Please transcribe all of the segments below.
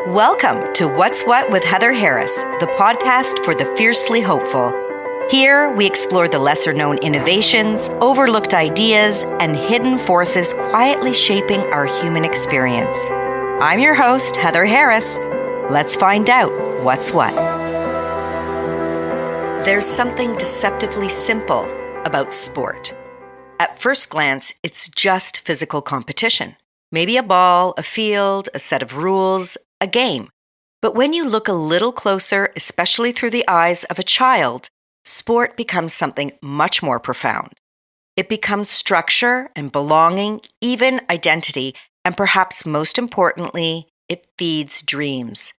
Welcome to What's What with Heather Harris, the podcast for the fiercely hopeful. Here, we explore the lesser-known innovations, overlooked ideas, and hidden forces quietly shaping our human experience. I'm your host, Heather Harris. Let's find out what's what. There's something deceptively simple about sport. At first glance, it's just physical competition. Maybe a ball, a field, a set of rules, a game. But when you look a little closer, especially through the eyes of a child, sport becomes something much more profound. It becomes structure and belonging, even identity, and perhaps most importantly, it feeds dreams.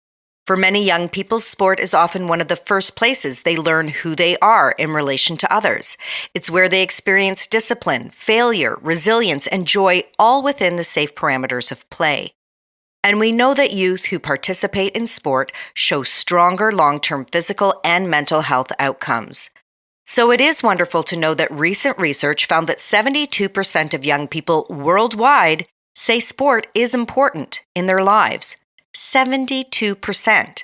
For many young people, sport is often one of the first places they learn who they are in relation to others. It's where they experience discipline, failure, resilience, and joy, all within the safe parameters of play. And we know that youth who participate in sport show stronger long-term physical and mental health outcomes. So it is wonderful to know that recent research found that 72% of young people worldwide say sport is important in their lives. 72%.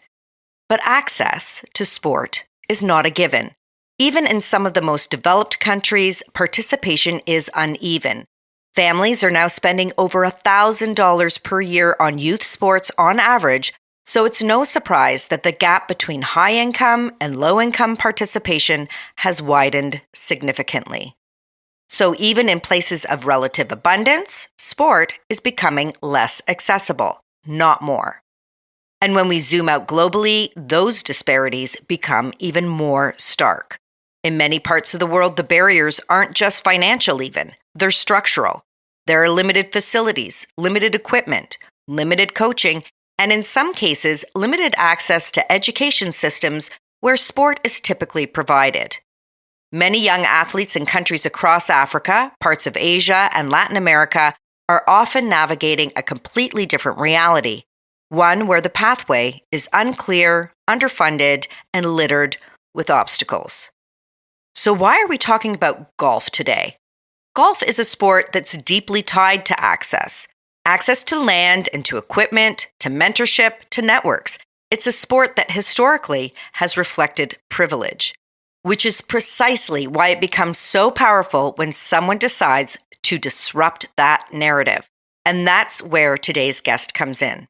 But access to sport is not a given. Even in some of the most developed countries, participation is uneven. Families are now spending over $1,000 per year on youth sports on average, so it's no surprise that the gap between high-income and low-income participation has widened significantly. So even in places of relative abundance, sport is becoming less accessible, not more. And when we zoom out globally, those disparities become even more stark. In many parts of the world, the barriers aren't just financial even, they're structural. There are limited facilities, limited equipment, limited coaching, and in some cases, limited access to education systems where sport is typically provided. Many young athletes in countries across Africa, parts of Asia, and Latin America are often navigating a completely different reality. One where the pathway is unclear, underfunded, and littered with obstacles. So why are we talking about golf today? Golf is a sport that's deeply tied to access. Access to land and to equipment, to mentorship, to networks. It's a sport that historically has reflected privilege, which is precisely why it becomes so powerful when someone decides to disrupt that narrative. And that's where today's guest comes in.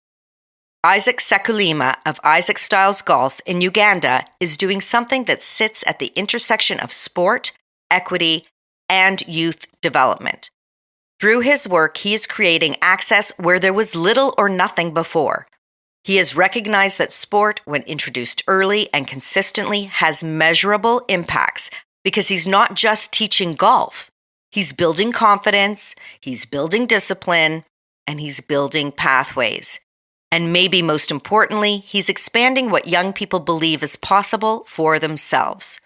Isaac Sekulima of Isaac Styles Golf in Uganda is doing something that sits at the intersection of sport, equity, and youth development. Through his work, he is creating access where there was little or nothing before. He has recognized that sport, when introduced early and consistently, has measurable impacts because he's not just teaching golf. He's building confidence, he's building discipline, and he's building pathways. And maybe most importantly, he's expanding what young people believe is possible for themselves.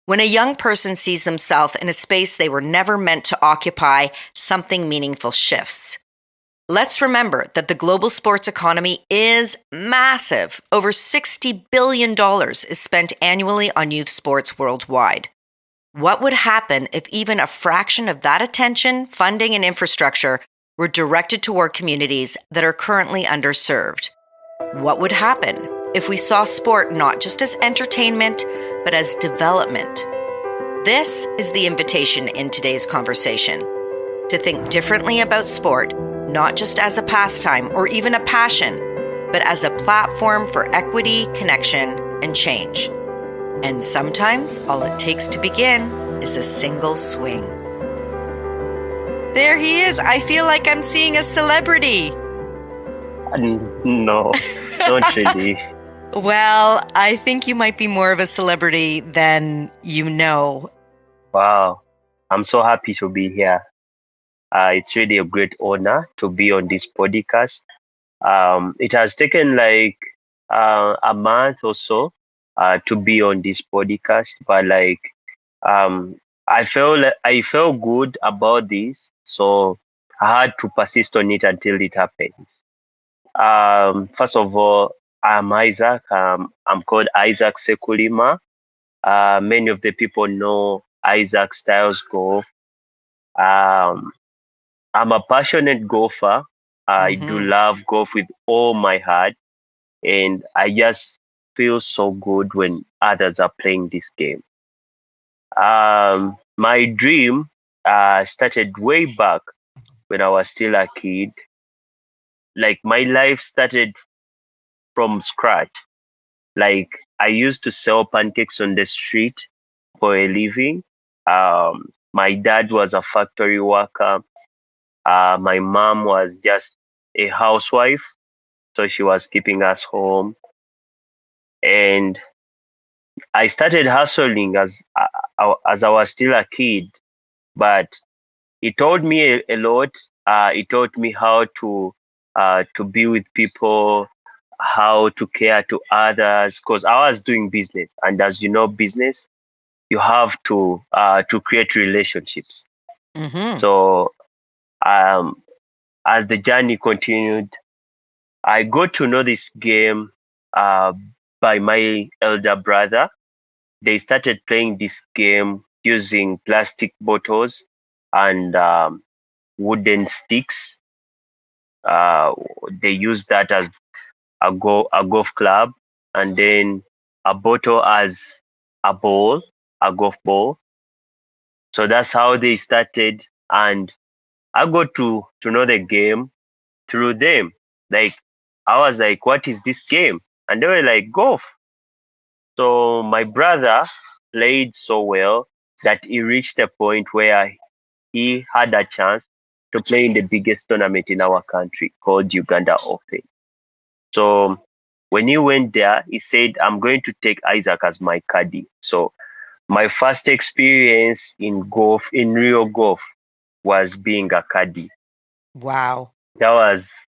When a young person sees themselves in a space they were never meant to occupy, something meaningful shifts. Let's remember that the global sports economy is massive. Over $60 billion is spent annually on youth sports worldwide. What would happen if even a fraction of that attention, funding, and infrastructure were directed toward communities that are currently underserved? What would happen if we saw sport not just as entertainment, but as development? This is the invitation in today's conversation, to think differently about sport, not just as a pastime or even a passion, but as a platform for equity, connection, and change. And sometimes all it takes to begin is a single swing. There he is. I feel like I'm seeing a celebrity. No, not really. Well, I think you might be more of a celebrity than you know. Wow, I'm so happy to be here. It's really a great honor to be on this podcast. It has taken like a month or so to be on this podcast, but I felt good about this, so I had to persist on it until it happens. First of all, I'm Isaac. I'm called Isaac Sekulima. Many of the people know Isaac Styles Golf. Um, I'm a passionate golfer. I do love golf with all my heart. and I just feel so good when others are playing this game. My dream started way back when I was still a kid. Like my life started from scratch. Like I used to sell pancakes on the street for a living. My dad was a factory worker. My mom was just a housewife, so she was keeping us home. And I started hustling as I was still a kid, but it taught me a lot. It taught me how to be with people, how to care to others. Because I was doing business, and as you know, business you have to create relationships. Mm-hmm. So um, as the journey continued, I got to know this game uh, by my elder brother. They started playing this game using plastic bottles and wooden sticks. Uh, they used that as a golf club, and then a bottle as a ball, a golf ball. So that's how they started, and I got to know the game through them. Like I was like, "What is this game?" And they were like, "Golf." So my brother played so well that he reached a point where he had a chance to play in the biggest tournament in our country called Uganda Open. So when he went there, he said, I'm going to take Isaac as my caddy. So my first experience in golf, in real golf, was being a caddy. Wow. That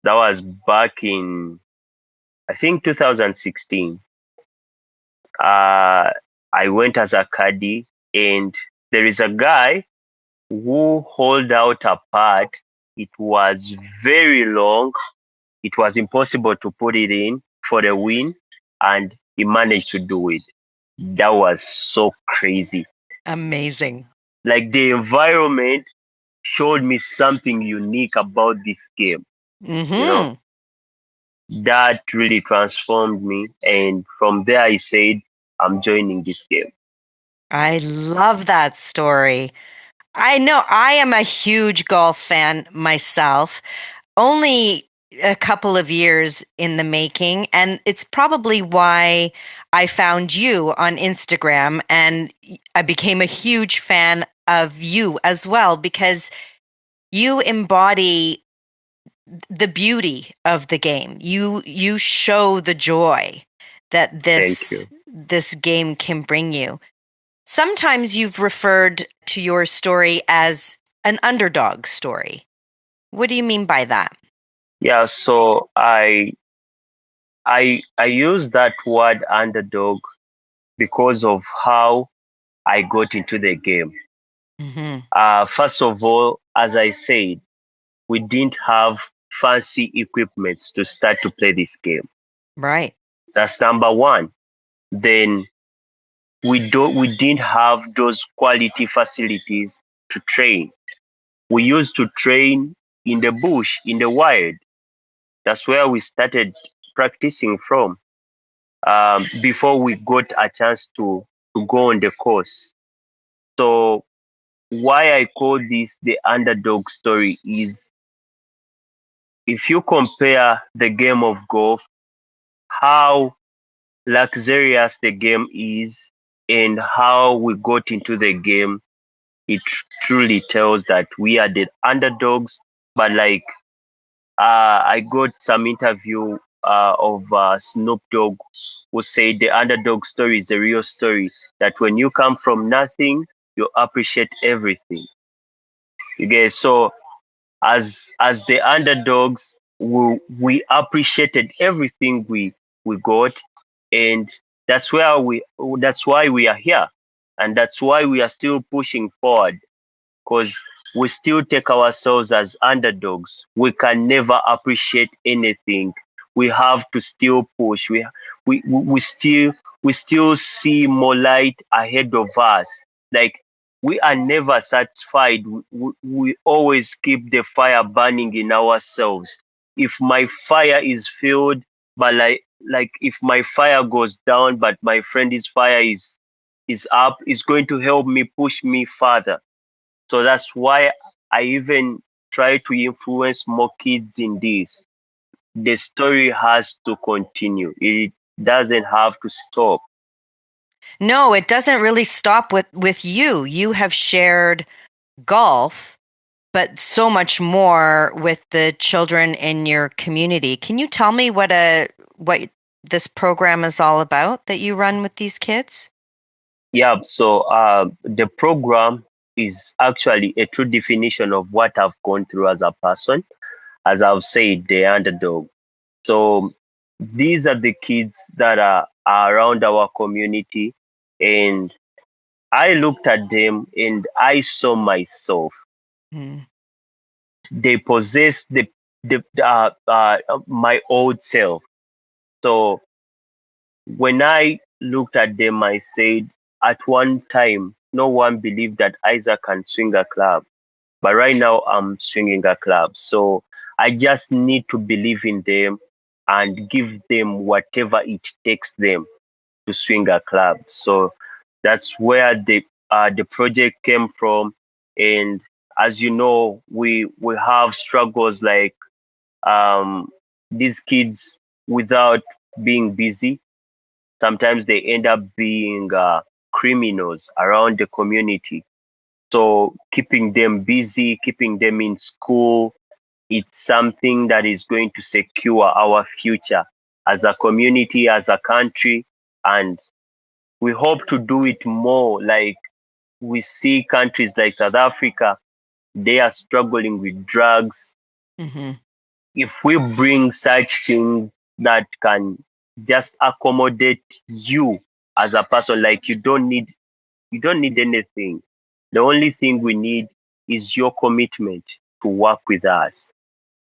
was back in I think 2016. I went as a caddy, and there is a guy who hold out a pad. It was very long. It was impossible to put it in for the win, and he managed to do it. That was so crazy. Amazing. Like the environment showed me something unique about this game. You know, Mm-hmm. that really transformed me. And from there, I said, I'm joining this game. I love that story. I know I am a huge golf fan myself, only a couple of years in the making. And it's probably why I found you on Instagram and I became a huge fan of you as well, because you embody the beauty of the game. You show the joy that Thank this you. this game can bring you. Sometimes you've referred to your story as an underdog story. What do you mean by that? Yeah, so I use that word underdog because of how I got into the game. Hmm. First of all, as I said, we didn't have fancy equipments to start to play this game. Right. That's number one. Then we didn't have those quality facilities to train. We used to train in the bush, in the wild. That's where we started practicing from. Before we got a chance to go on the course. So why I call this the underdog story is if you compare the game of golf, how luxurious the game is and how we got into the game, it truly tells that we are the underdogs. But like I got some interview of Snoop Dogg who said the underdog story is the real story. That when you come from nothing, you appreciate everything. You get so as the underdogs, we appreciated everything we got, and that's why we are here, and that's why we are still pushing forward because we still take ourselves as underdogs. We can never appreciate anything. We have to still push. We still see more light ahead of us. Like we are never satisfied. We always keep the fire burning in ourselves. If my fire is filled, but like like if my fire goes down, but my friend's fire is up, is going to help me push me further. So that's why I even try to influence more kids in this. The story has to continue. It doesn't have to stop. No, it doesn't really stop with you. You have shared golf, but so much more with the children in your community. Can you tell me what this program is all about that you run with these kids? Yeah, so the program is actually a true definition of what I've gone through as a person. As I've said, the underdog. So these are the kids that are around our community, and I looked at them and I saw myself. Mm. They possess the my old self. So when I looked at them, I said, at one time, no one believed that Isaac can swing a club, but right now I'm swinging a club. So I just need to believe in them and give them whatever it takes them to swing a club. So that's where the project came from. And as you know, we have struggles like um, these kids without being busy. Sometimes they end up being criminals around the community. So keeping them busy, keeping them in school, it's something that is going to secure our future as a community, as a country, and we hope to do it more. Like we see countries like South Africa, they are struggling with drugs. Hmm. If we bring such things that can just accommodate you as a person, like you don't need anything. The only thing we need is your commitment to work with us.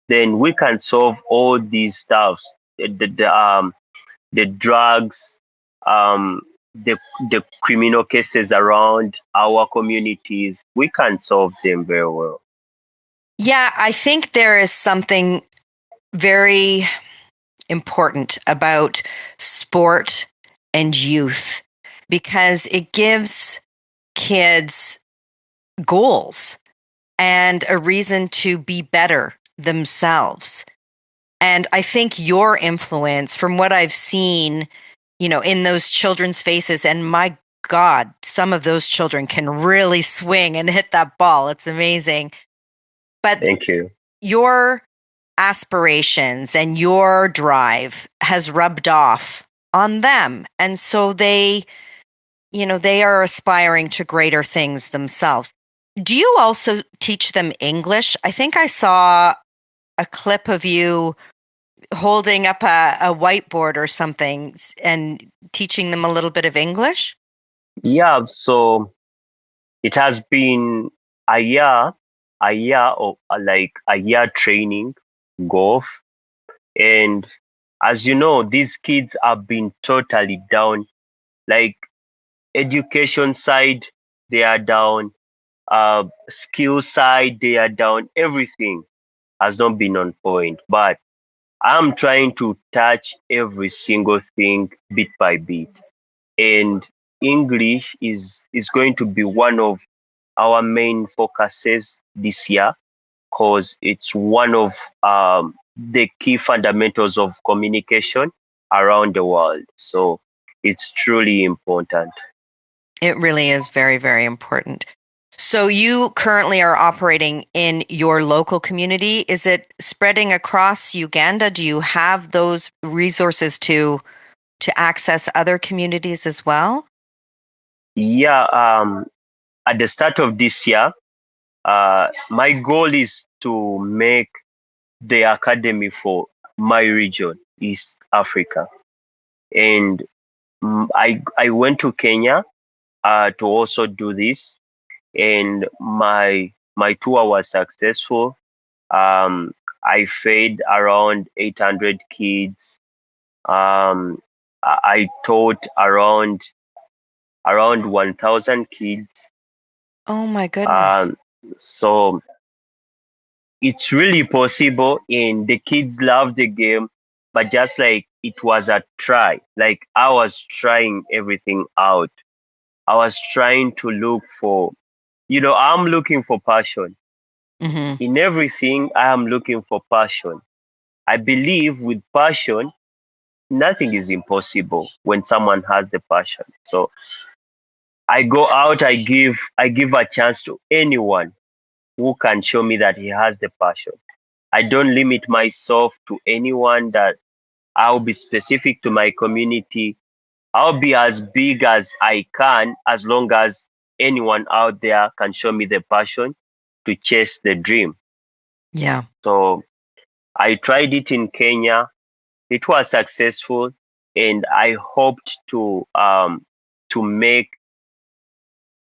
Then we can solve all these stuffs. The drugs, um, the the criminal cases around our communities, we can solve them very well. Yeah, I think there is something very important about sport and youth because it gives kids goals and a reason to be better themselves. And I think your influence, from what I've seen, in those children's faces, and my God, some of those children can really swing and hit that ball. It's amazing. But Thank you. your aspirations and your drive has rubbed off on them. And so they are aspiring to greater things themselves. Do you also teach them English? I think I saw a clip of you holding up a whiteboard or something and teaching them a little bit of English. Yeah, so it has been a year of like a year training golf, and as you know, these kids have been totally down. Like education side, they are down. Skill side, they are down. Everything has not been on point, but I'm trying to touch every single thing bit by bit. And English is going to be one of our main focuses this year because it's one of the key fundamentals of communication around the world. So it's truly important. It really is very, very important. So you currently are operating in your local community. Is it spreading across Uganda? Do you have those resources to access other communities as well? Yeah, at the start of this year, my goal is to make the academy for my region, East Africa. And I went to Kenya to also do this, and my tour was successful. I fed around 800 kids. I taught around 1,000 kids. Oh my goodness. Um, so it's really possible, and the kids love the game. But just like it was a try. Like I was trying everything out. I was trying to look for, I'm looking for passion. Hmm. In everything, I am looking for passion. I believe with passion, nothing is impossible when someone has the passion. So I go out, I give a chance to anyone who can show me that he has the passion. I don't limit myself to anyone. That I'll be specific to my community. I'll be as big as I can as long as anyone out there can show me the passion to chase the dream. Yeah. So I tried it in Kenya. It was successful, and I hoped to make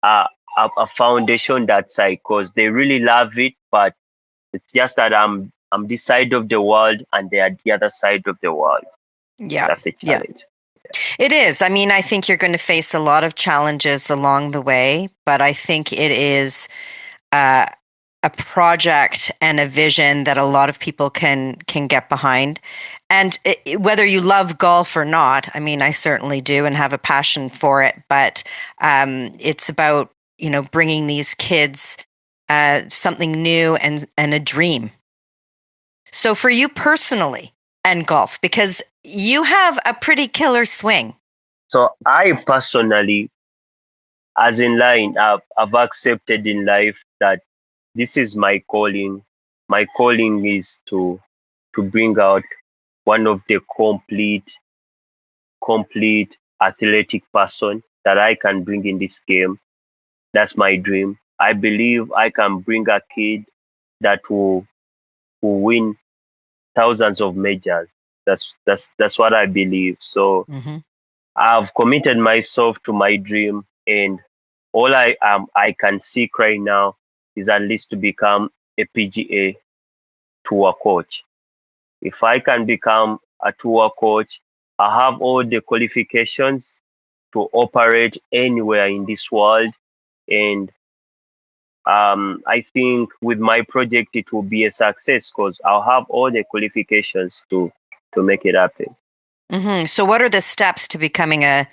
a, a foundation that side because they really love it. But it's just that I'm this side of the world and they are the other side of the world. Yeah. That's a Yeah. challenge. It is. I mean, I think you're going to face a lot of challenges along the way, but I think it is uh, a project and a vision that a lot of people can get behind. And whether you love golf or not, I mean, I certainly do and have a passion for it. But it's about bringing these kids something new and a dream. So for you personally and golf, because you have a pretty killer swing. So I personally, as in line, I've accepted in life that this is my calling. My calling is to bring out one of the complete athletic person that I can bring in this game. That's my dream. I believe I can bring a kid that will win thousands of majors. That's what I believe. So Mm-hmm. I've committed myself to my dream, and all I can seek right now is at least to become a PGA tour coach. If I can become a tour coach, I have all the qualifications to operate anywhere in this world, and I think with my project it will be a success because I'll have all the qualifications to make it happen. Mm-hmm. So what are the steps to becoming a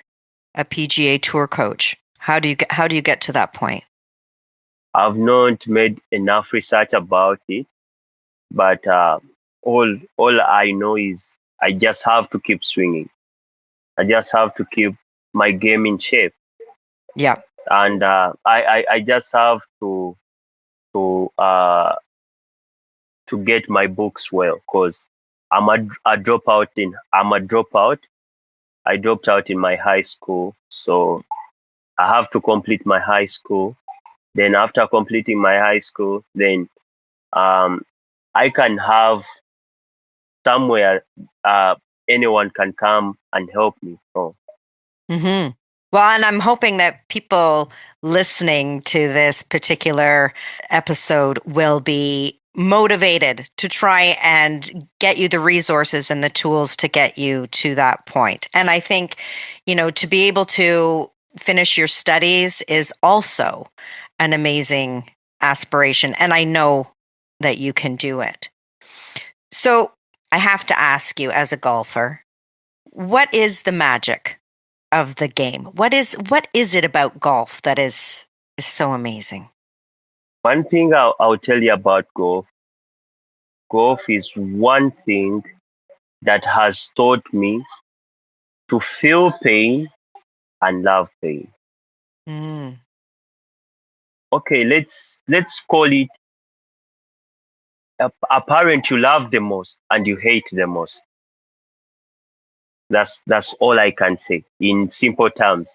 PGA Tour coach? How do you get to that point? I've not made enough research about it, but all I know is I just have to keep swinging. I just have to keep my game in shape, Yeah. and I just have to uh, to get my books well because a dropout in I'm a dropout. I dropped out in my high school, so I have to complete my high school. Then after completing my high school, then um, I can have somewhere anyone can come and help me. So Mm-hmm. Well, and I'm hoping that people listening to this particular episode will be motivated to try and get you the resources and the tools to get you to that point. And I think, to be able to finish your studies is also an amazing aspiration. And I know that you can do it. So I have to ask you, as a golfer, what is the magic of the game? What is it about golf that is so amazing? one thing I'll tell you about golf. Golf is one thing that has taught me to feel pain and love pain. Mm. Okay, let's call it a parent you love the most and you hate the most. That's all I can say in simple terms.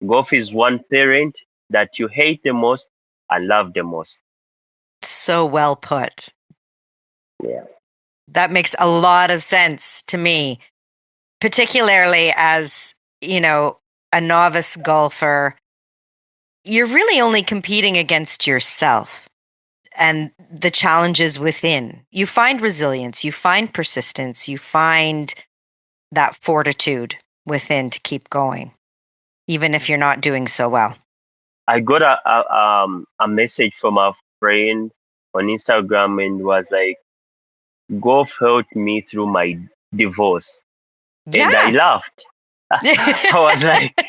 Golf is one parent that you hate the most and love the most. So well put. Yeah. That makes a lot of sense to me, particularly as, a novice golfer. You're really only competing against yourself and the challenges within. You find resilience, you find persistence, you find that fortitude within to keep going, even if you're not doing so well. I got a message from a friend on Instagram and was like, golf helped me through my divorce. and I Yeah. laughed. I was like,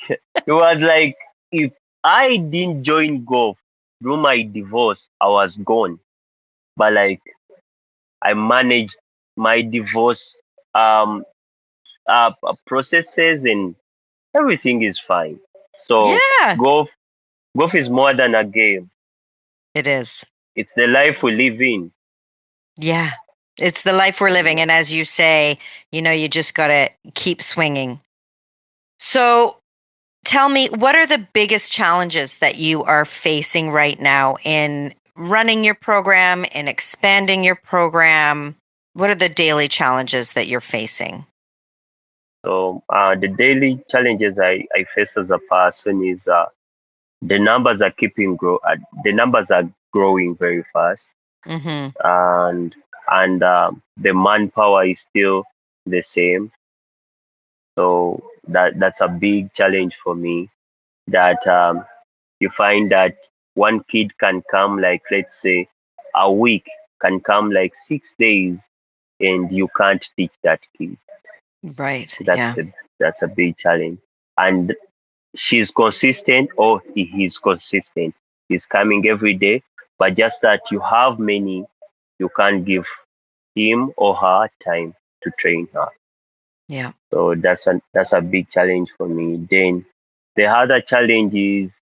it was like if I didn't join golf through my divorce, I was gone. But like I managed my divorce um processes and everything is fine. So Yeah, golf golf is more than a game. it is. It's the life we live in. Yeah. It's the life we're living. Yeah. And as you say, you just got to keep swinging. So tell me, what are the biggest challenges that you are facing right now in running your program, in expanding your program? What are the daily challenges that you're facing? So the daily challenges I face as a person is the numbers are the numbers are growing very fast, Mm-hmm. and the manpower is still the same. So that's a big challenge for me. That you find that one kid can come like, let's say, a week, can come like 6 days, and you can't teach that kid. Right. That's Yeah. a big challenge. And she's consistent, or he is consistent. He's coming every day, but just that you have many, you can't give him or her time to train her. Yeah. So that's a big challenge for me. Then the other challenge is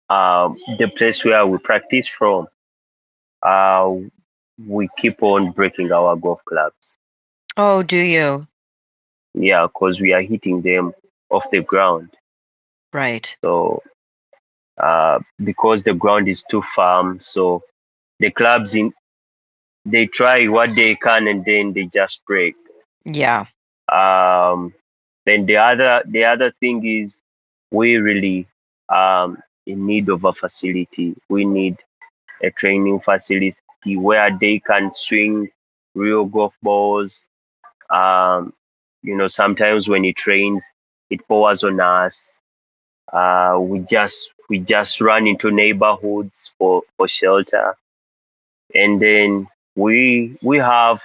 the place where we practice from. Uh, we keep on breaking our golf clubs. Oh, do you? Yeah, because we are hitting them off the ground. Right. So because the ground is too firm, so the clubs in they try what they can and then they just break. Yeah. Um, then the other thing is we really in need of a facility. We need a training facility where they can swing real golf balls. Um, sometimes when it rains, it pours on us. We just run into neighborhoods for shelter, and then we have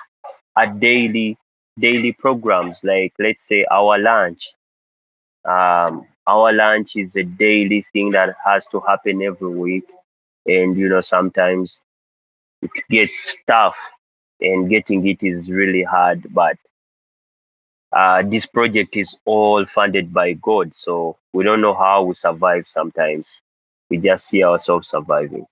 a daily programs, like let's say our lunch. Our lunch is a daily thing that has to happen every week, and sometimes it gets tough, and getting it is really hard. But this project is all funded by God, so we don't know how we survive sometimes. We just see ourselves surviving.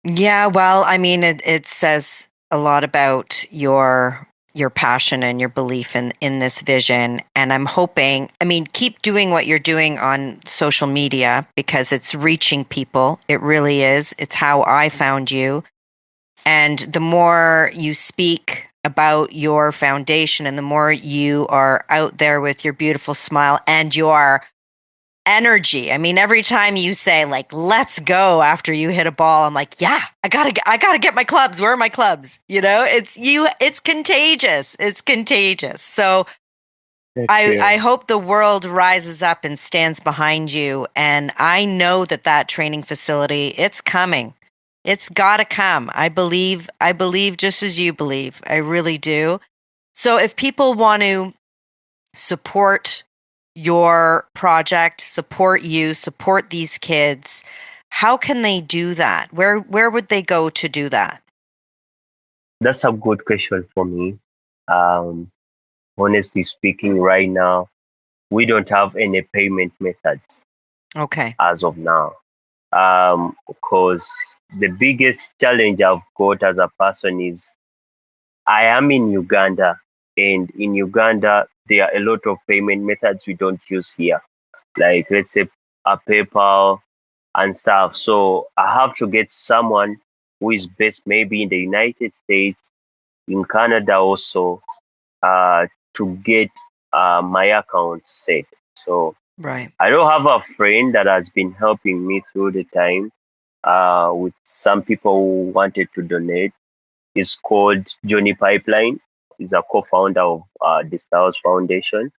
Yeah, well, I mean, it says a lot about your passion and your belief in this vision. And I'm hoping, I mean, keep doing what you're doing on social media because it's reaching people. It really is. It's how I found you. And the more you speak about your foundation and the more you are out there with your beautiful smile and your energy. I mean, every time you say like let's go after you hit a ball, I'm like, yeah, I got to get my clubs. Where are my clubs? It's contagious. It's contagious. So Thank I you. hope the world rises up and stands behind you, and I know that training facility, it's coming. It's got to come. I believe just as you believe. I really do. So if people want to support your project, support you, support these kids, how can they do that? Where would they go to do that? That's a good question for me. Um, Honestly speaking, right now we don't have any payment methods Okay. as of now. Because the biggest challenge I've got as a person is I am in Uganda, and in Uganda there are a lot of payment methods we don't use here, like let's say a PayPal and stuff. So I have to get someone who is based maybe in the United States, in Canada also, uh, to get my account set. So Right. I don't have a friend that has been helping me through the time with some people who wanted to donate. He's called Johnny Pipeline. He's a co-founder of the Stars Foundation,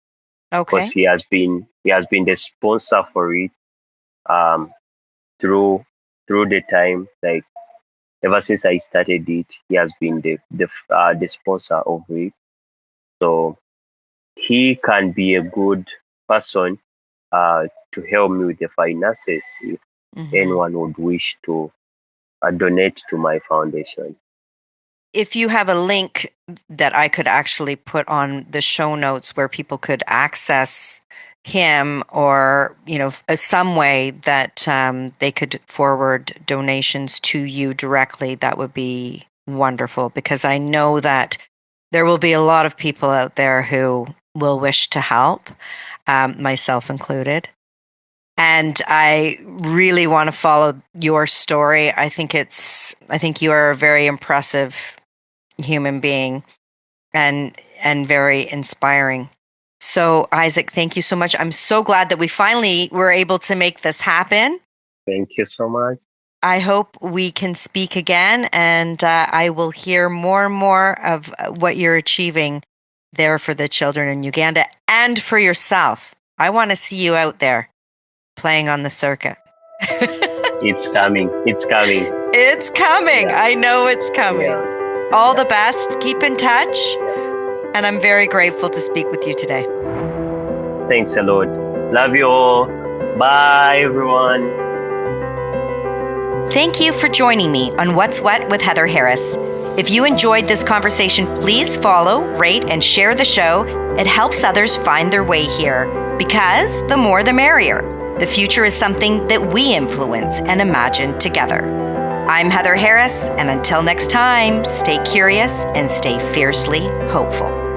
because Okay. he has been the sponsor for it um, through the time. Like ever since I started it, he has been the sponsor of it. So he can be a good person to help me with the finances if anyone would wish to donate to my foundation. If you have a link that I could actually put on the show notes where people could access him, or some way that they could forward donations to you directly, that would be wonderful, because I know that there will be a lot of people out there who will wish to help, myself included. And I really want to follow your story. I think you are a very impressive human being, and very inspiring. So, Isaac, thank you so much. I'm so glad that we finally were able to make this happen. Thank you so much. I hope we can speak again, and I will hear more and more of what you're achieving there for the children in Uganda and for yourself. I want to see you out there playing on the circuit. It's coming. It's coming. It's coming. Yeah. I know it's coming. Yeah. All the best. Keep in touch. And I'm very grateful to speak with you today. Thanks a lot. Love you all. Bye, everyone. Thank you for joining me on What's What with Heather Harris. If you enjoyed this conversation, please follow, rate, and share the show. It helps others find their way here, because the more the merrier. The future is something that we influence and imagine together. I'm Heather Harris, and until next time, stay curious and stay fiercely hopeful.